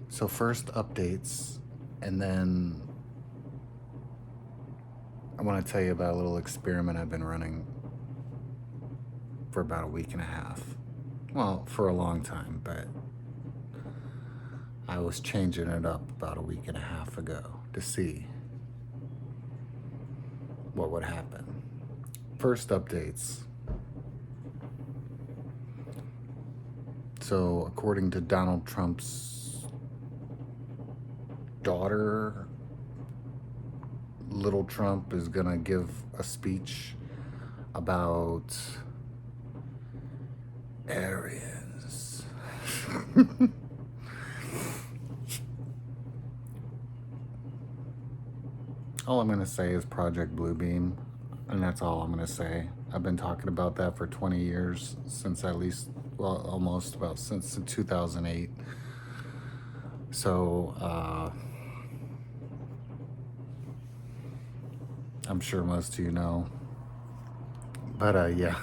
So first updates, and then I want to tell you about a little experiment I've been running for about a week and a half. Well, for a long time, but I was changing it up about a week and a half ago to see what would happen. First updates. So, according to Donald Trump's daughter, little Trump is gonna give a speech about Aryans. All I'm gonna say is Project Bluebeam, and that's all I'm gonna say. I've been talking about that for 20 years, since at least, well, almost about since 2008. So, I'm sure most of you know. But yeah,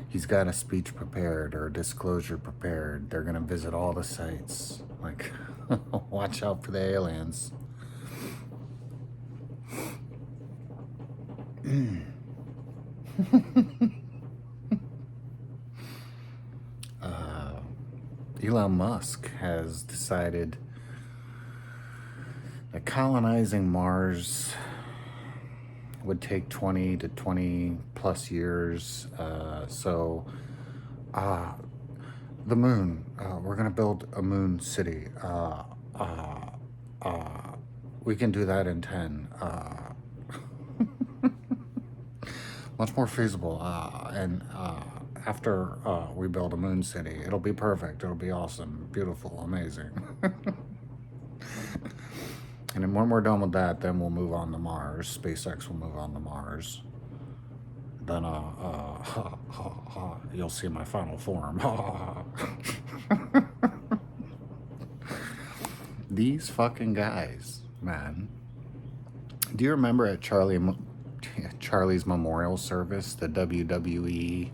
he's got a speech prepared or a disclosure prepared. They're gonna visit all the sites. Like, watch out for the aliens. Elon Musk has decided that colonizing Mars would take 20 to 20 plus years. The moon, we're going to build a moon city. We can do that in 10. Much more feasible. And after we build a moon city, it'll be perfect. It'll be awesome, beautiful, amazing. And then when we're done with that, then we'll move on to Mars. SpaceX will move on to Mars. Then you'll see my final form. These fucking guys, man. Do you remember at Charlie's memorial service, the WWE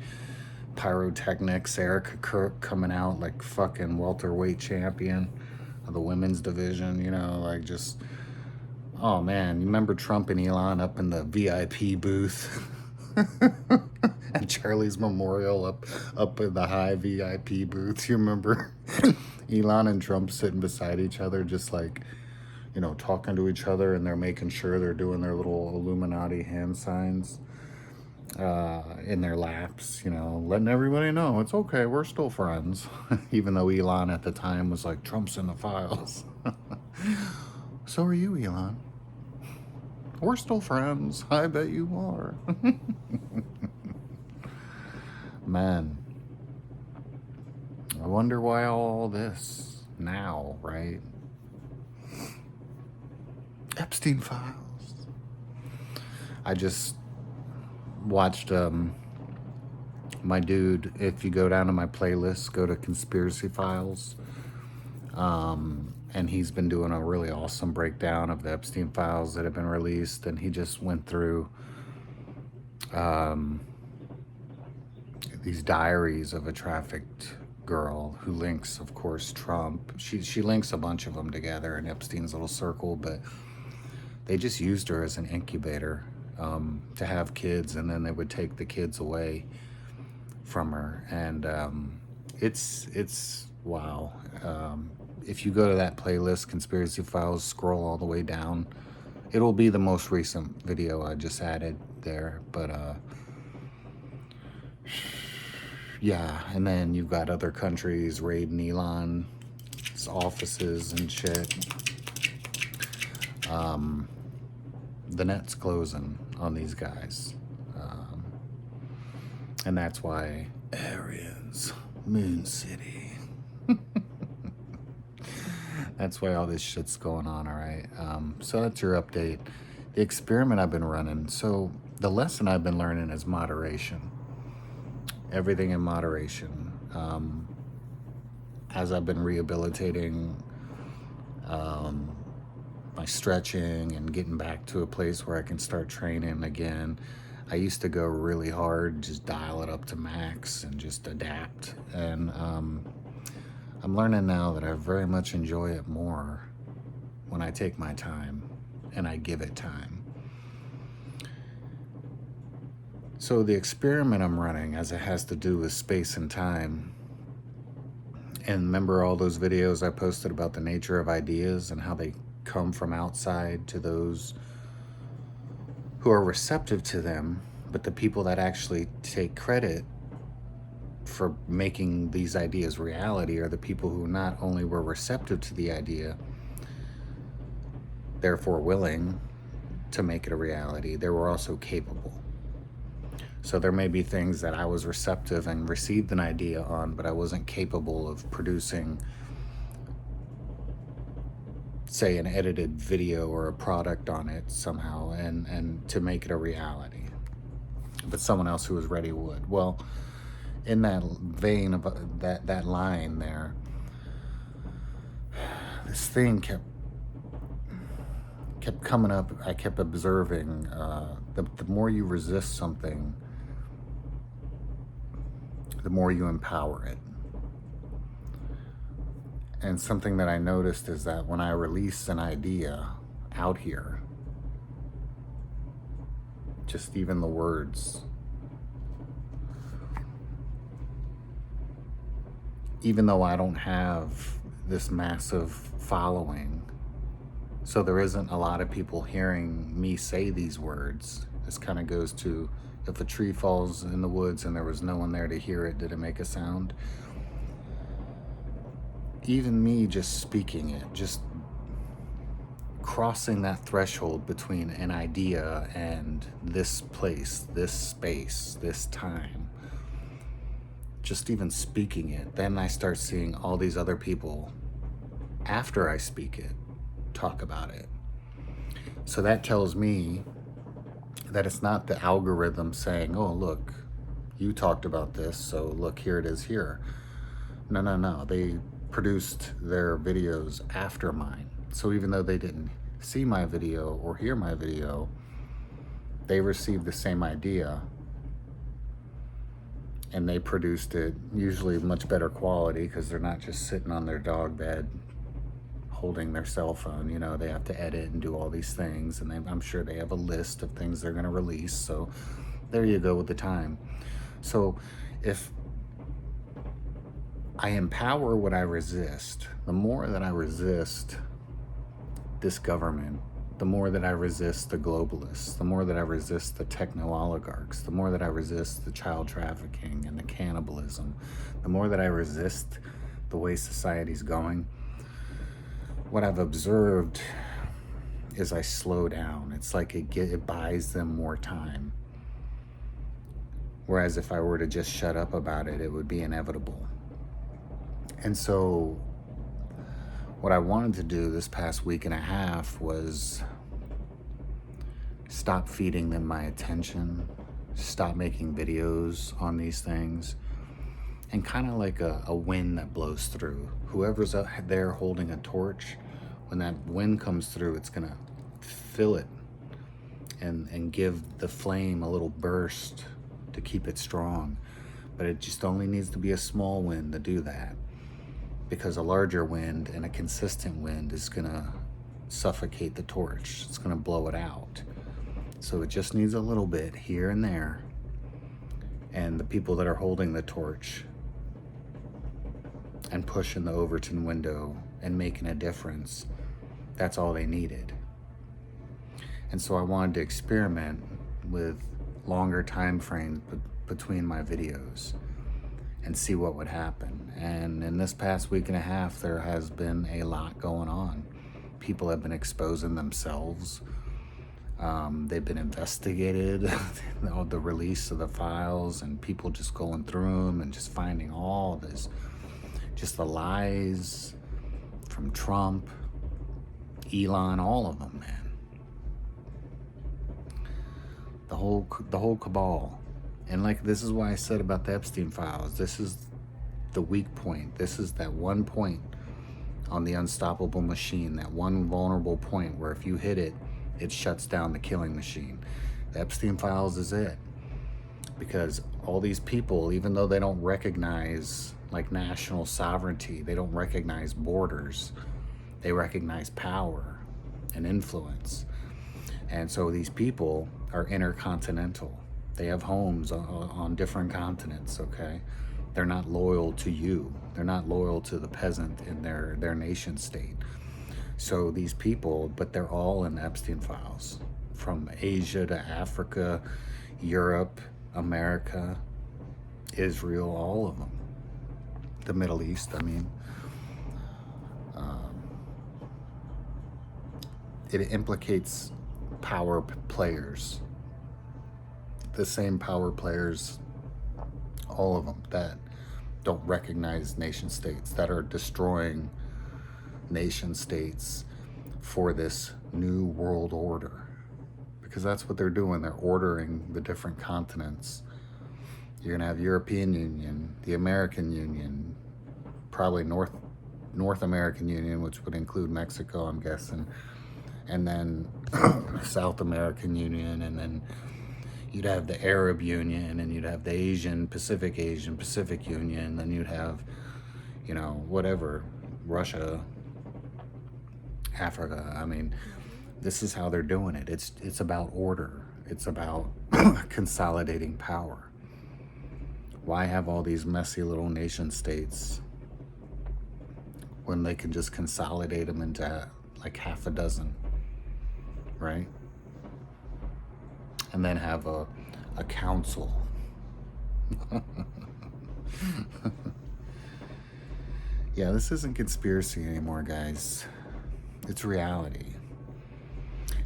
pyrotechnics, Erica Kirk coming out like fucking welterweight champion of the women's division, you know, like just, oh man, you remember Trump and Elon up in the VIP booth at Charlie's memorial up in the high VIP booth? You remember Elon and Trump sitting beside each other, just like, you know, talking to each other, and they're making sure they're doing their little Illuminati hand signs in their laps, you know, letting everybody know it's okay, we're still friends. Even though Elon at the time was like, Trump's in the files. So are you, Elon. We're still friends. I bet you are. Man, I wonder why all this now, right? Epstein files. I just watched my dude, if you go down to my playlist, go to Conspiracy Files, and he's been doing a really awesome breakdown of the Epstein files that have been released, and he just went through these diaries of a trafficked girl who links, of course, Trump. She links a bunch of them together in Epstein's little circle, but they just used her as an incubator to have kids, and then they would take the kids away from her. And it's wow. If you go to that playlist, Conspiracy Files, scroll all the way down, it'll be the most recent video I just added there. But yeah, and then you've got other countries raiding Elon's offices and shit. The net's closing on these guys. And that's why Aryans, Moon City. That's why all this shit's going on, all right? So that's your update. The experiment I've been running. So the lesson I've been learning is moderation. Everything in moderation. As I've been rehabilitating my stretching and getting back to a place where I can start training again. I used to go really hard, just dial it up to max and just adapt. And I'm learning now that I very much enjoy it more when I take my time and I give it time. So the experiment I'm running, as it has to do with space and time, and remember all those videos I posted about the nature of ideas and how they come from outside to those who are receptive to them, but the people that actually take credit for making these ideas reality are the people who not only were receptive to the idea, therefore willing to make it a reality, they were also capable. So there may be things that I was receptive and received an idea on, but I wasn't capable of producing, say, an edited video or a product on it somehow and to make it a reality. But someone else who was ready would. Well, in that vein of that line there, this thing kept coming up. I kept observing the more you resist something, the more you empower it. And something that I noticed is that when I release an idea out here, just even the words, even though I don't have this massive following, so there isn't a lot of people hearing me say these words. This kind of goes to, if a tree falls in the woods and there was no one there to hear it, did it make a sound? Even me just speaking it, just crossing that threshold between an idea and this place, this space, this time, just even speaking it, then I start seeing all these other people after I speak it talk about it. So that tells me that it's not the algorithm saying, oh, look, you talked about this, so look, here it is here. No. They produced their videos after mine. So even though they didn't see my video or hear my video, they received the same idea and they produced it, usually much better quality because they're not just sitting on their dog bed holding their cell phone. You know, they have to edit and do all these things, and I'm sure they have a list of things they're going to release. So there you go with the time. So if I empower what I resist, the more that I resist this government, the more that I resist the globalists, the more that I resist the techno-oligarchs, the more that I resist the child trafficking and the cannibalism, the more that I resist the way society's going, what I've observed is I slow down. It's like it buys them more time. Whereas if I were to just shut up about it, it would be inevitable. And so what I wanted to do this past week and a half was stop feeding them my attention, stop making videos on these things, and kind of like a wind that blows through. Whoever's out there holding a torch, when that wind comes through, it's gonna fill it and give the flame a little burst to keep it strong. But it just only needs to be a small wind to do that, because a larger wind and a consistent wind is gonna suffocate the torch. It's gonna blow it out. So it just needs a little bit here and there. And the people that are holding the torch and pushing the Overton window and making a difference, that's all they needed. And so I wanted to experiment with longer time frames between my videos and see what would happen. And in this past week and a half, there has been a lot going on. People have been exposing themselves. They've been investigated, the release of the files, and people just going through them and just finding all this, just the lies from Trump, Elon, all of them, man. The whole cabal. And like, this is why I said about the Epstein files, this is the weak point. This is that one point on the unstoppable machine, that one vulnerable point where if you hit it, it shuts down the killing machine. The Epstein files is it. Because all these people, even though they don't recognize like national sovereignty. They don't recognize borders. They recognize power and influence. And so these people are intercontinental. They have homes on different continents, okay? They're not loyal to you. They're not loyal to the peasant in their nation state. So these people, but they're all in Epstein files, from Asia to Africa, Europe, America, Israel, all of them. The Middle East, I mean. It implicates power players. The same power players, all of them, that don't recognize nation states, that are destroying nation states for this new world order. Because that's what they're doing. They're ordering the different continents. You're going to have European Union, the American Union, probably North American Union, which would include Mexico, I'm guessing, and then South American Union, and then you'd have the Arab Union, and you'd have the Asian Pacific Union, then you'd have, you know, whatever, Russia, Africa. I mean, this is how they're doing it. It's about order. It's about consolidating power. Why have all these messy little nation states when they can just consolidate them into like half a dozen, right? And then have a council. Yeah, this isn't conspiracy anymore, guys. It's reality.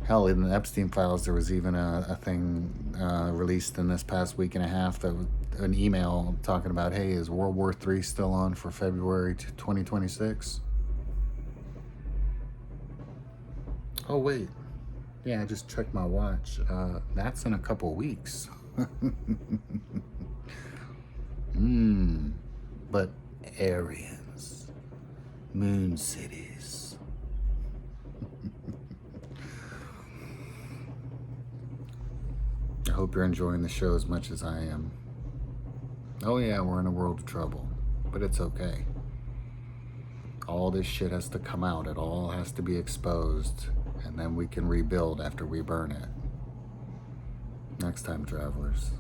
Hell, in the Epstein files, there was even a thing released in this past week and a half, that was an email talking about, hey, is World War III still on for February 2026? Oh, wait. Yeah, I just checked my watch. That's in a couple weeks. But Aryans, moon cities. I hope you're enjoying the show as much as I am. Oh yeah, we're in a world of trouble, but it's okay. All this shit has to come out. It all has to be exposed, and then we can rebuild after we burn it. Next time, travelers.